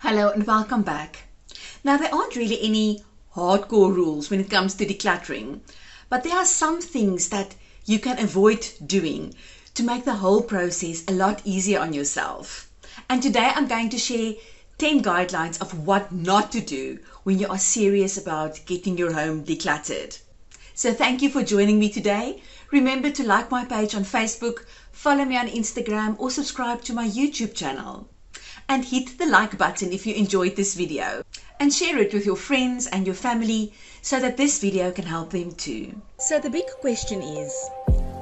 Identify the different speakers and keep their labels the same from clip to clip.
Speaker 1: Hello and welcome back. Now, there aren't really any hardcore rules when it comes to decluttering, but there are some things that you can avoid doing to make the whole process a lot easier on yourself. And today I'm going to share 10 guidelines of what not to do when you are serious about getting your home decluttered. So thank you for joining me today. Remember to like my page on Facebook, follow me on Instagram, or subscribe to my YouTube channel. And hit the like button if you enjoyed this video, and share it with your friends and your family so that this video can help them too. So the big question is,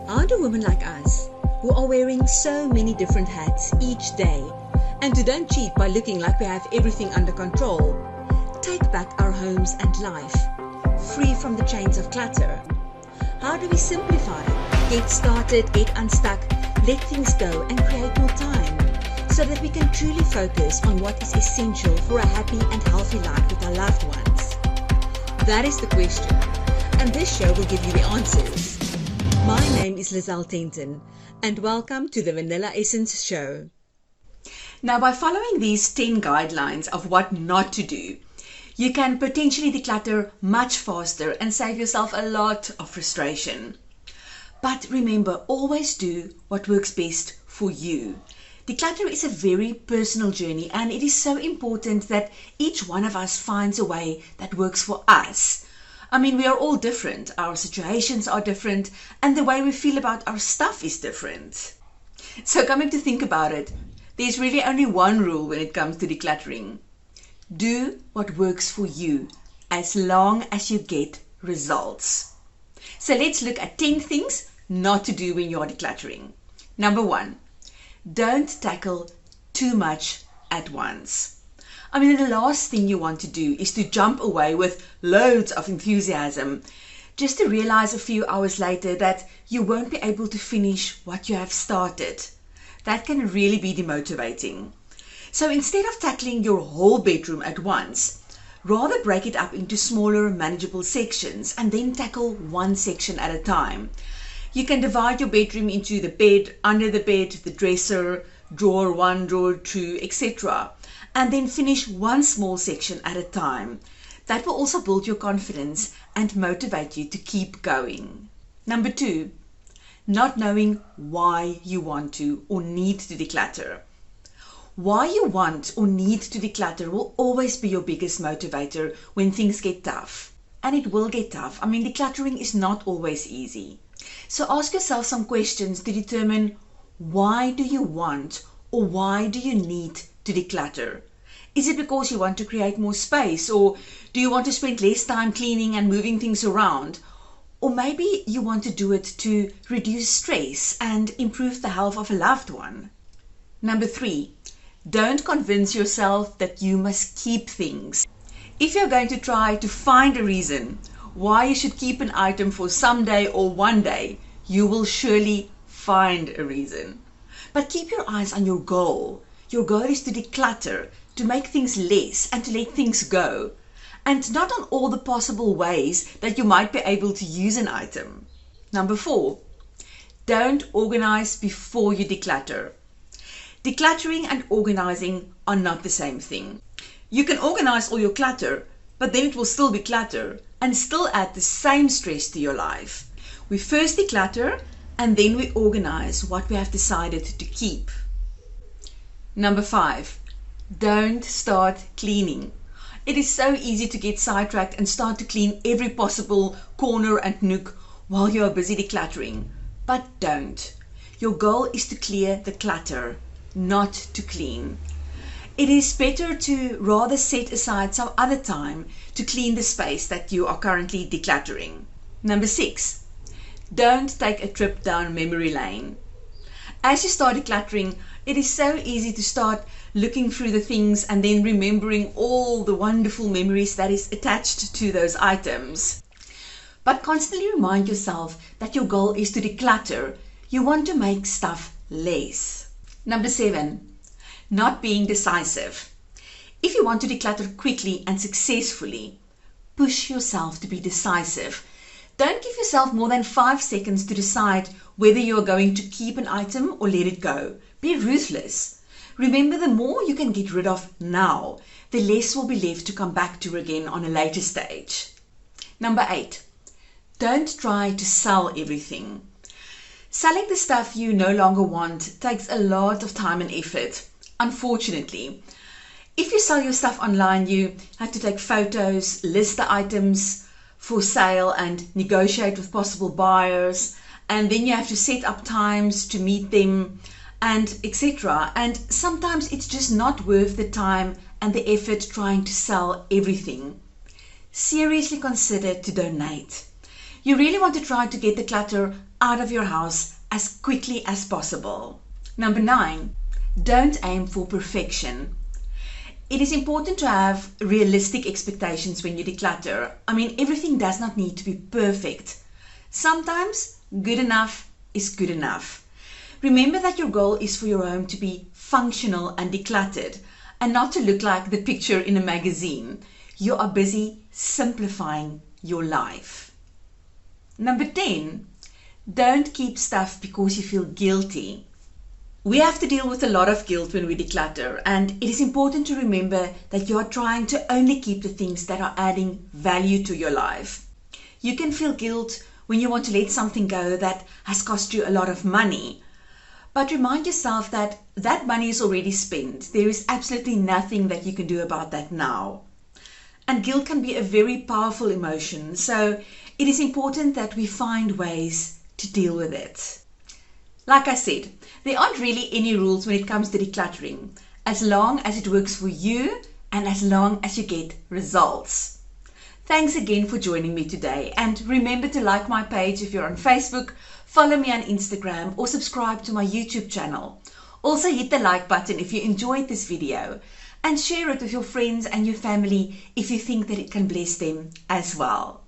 Speaker 1: how do women like us, who are wearing so many different hats each day and who don't cheat by looking like we have everything under control, take back our homes and life, free from the chains of clutter? How do we simplify, get started, get unstuck, let things go and create more time, so that we can truly focus on what is essential for a happy and healthy life with our loved ones? That is the question, and this show will give you the answers. My name is Lizelle Tenton, and welcome to the Vanilla Essence Show. Now, by following these 10 guidelines of what not to do, you can potentially declutter much faster and save yourself a lot of frustration. But remember, always do what works best for you. Declutter is a very personal journey, and it is so important that each one of us finds a way that works for us. I mean, we are all different, our situations are different, and the way we feel about our stuff is different. So coming to think about it, there's really only one rule when it comes to decluttering. Do what works for you, as long as you get results. So let's look at 10 things not to do when you are decluttering. Number 1. Don't tackle too much at once. I mean, the last thing you want to do is to jump away with loads of enthusiasm, just to realize a few hours later that you won't be able to finish what you have started. That can really be demotivating. So instead of tackling your whole bedroom at once, rather break it up into smaller, manageable sections and then tackle one section at a time. You can divide your bedroom into the bed, under the bed, the dresser, drawer 1, drawer 2, etc. And then finish one small section at a time. That will also build your confidence and motivate you to keep going. Number 2, not knowing why you want to or need to declutter. Why you want or need to declutter will always be your biggest motivator when things get tough. And it will get tough. I mean, decluttering is not always easy. So ask yourself some questions to determine, why do you want or why do you need to declutter? Is it because you want to create more space, or do you want to spend less time cleaning and moving things around? Or maybe you want to do it to reduce stress and improve the health of a loved one. Number 3, don't convince yourself that you must keep things. If you're going to try to find a reason why you should keep an item for some day or one day, you will surely find a reason. But keep your eyes on your goal. Your goal is to declutter, to make things less and to let things go, and not on all the possible ways that you might be able to use an item. Number 4, don't organize before you declutter. Decluttering and organizing are not the same thing. You can organize all your clutter, but then it will still be clutter and still add the same stress to your life. We first declutter and then we organize what we have decided to keep. Number 5, don't start cleaning. It is so easy to get sidetracked and start to clean every possible corner and nook while you are busy decluttering. But don't. Your goal is to clear the clutter, not to clean. It is better to rather set aside some other time to clean the space that you are currently decluttering. Number 6, don't take a trip down memory lane. As you start decluttering, it is so easy to start looking through the things and then remembering all the wonderful memories that is attached to those items. But constantly remind yourself that your goal is to declutter. You want to make stuff less. Number 7, not being decisive. If you want to declutter quickly and successfully, push yourself to be decisive. Don't give yourself more than 5 seconds to decide whether you are going to keep an item or let it go. Be ruthless. Remember, the more you can get rid of now, the less will be left to come back to again on a later stage. Number 8, don't try to sell everything. Selling the stuff you no longer want takes a lot of time and effort, unfortunately. If you sell your stuff online, you have to take photos, list the items for sale and negotiate with possible buyers, and then you have to set up times to meet them, and etc. And sometimes it's just not worth the time and the effort trying to sell everything. Seriously consider to donate. You really want to try to get the clutter out of your house as quickly as possible. Number 9, don't aim for perfection. It is important to have realistic expectations when you declutter. I mean, everything does not need to be perfect. Sometimes good enough is good enough. Remember that your goal is for your home to be functional and decluttered, and not to look like the picture in a magazine. You are busy simplifying your life. Number 10, don't keep stuff because you feel guilty. We have to deal with a lot of guilt when we declutter, and it is important to remember that you are trying to only keep the things that are adding value to your life. You can feel guilt when you want to let something go that has cost you a lot of money. But remind yourself that that money is already spent. There is absolutely nothing that you can do about that now. And guilt can be a very powerful emotion, so it is important that we find ways to deal with it. Like I said, there aren't really any rules when it comes to decluttering, as long as it works for you and as long as you get results. Thanks again for joining me today, and remember to like my page if you're on Facebook, follow me on Instagram, or subscribe to my YouTube channel. Also hit the like button if you enjoyed this video, and share it with your friends and your family if you think that it can bless them as well.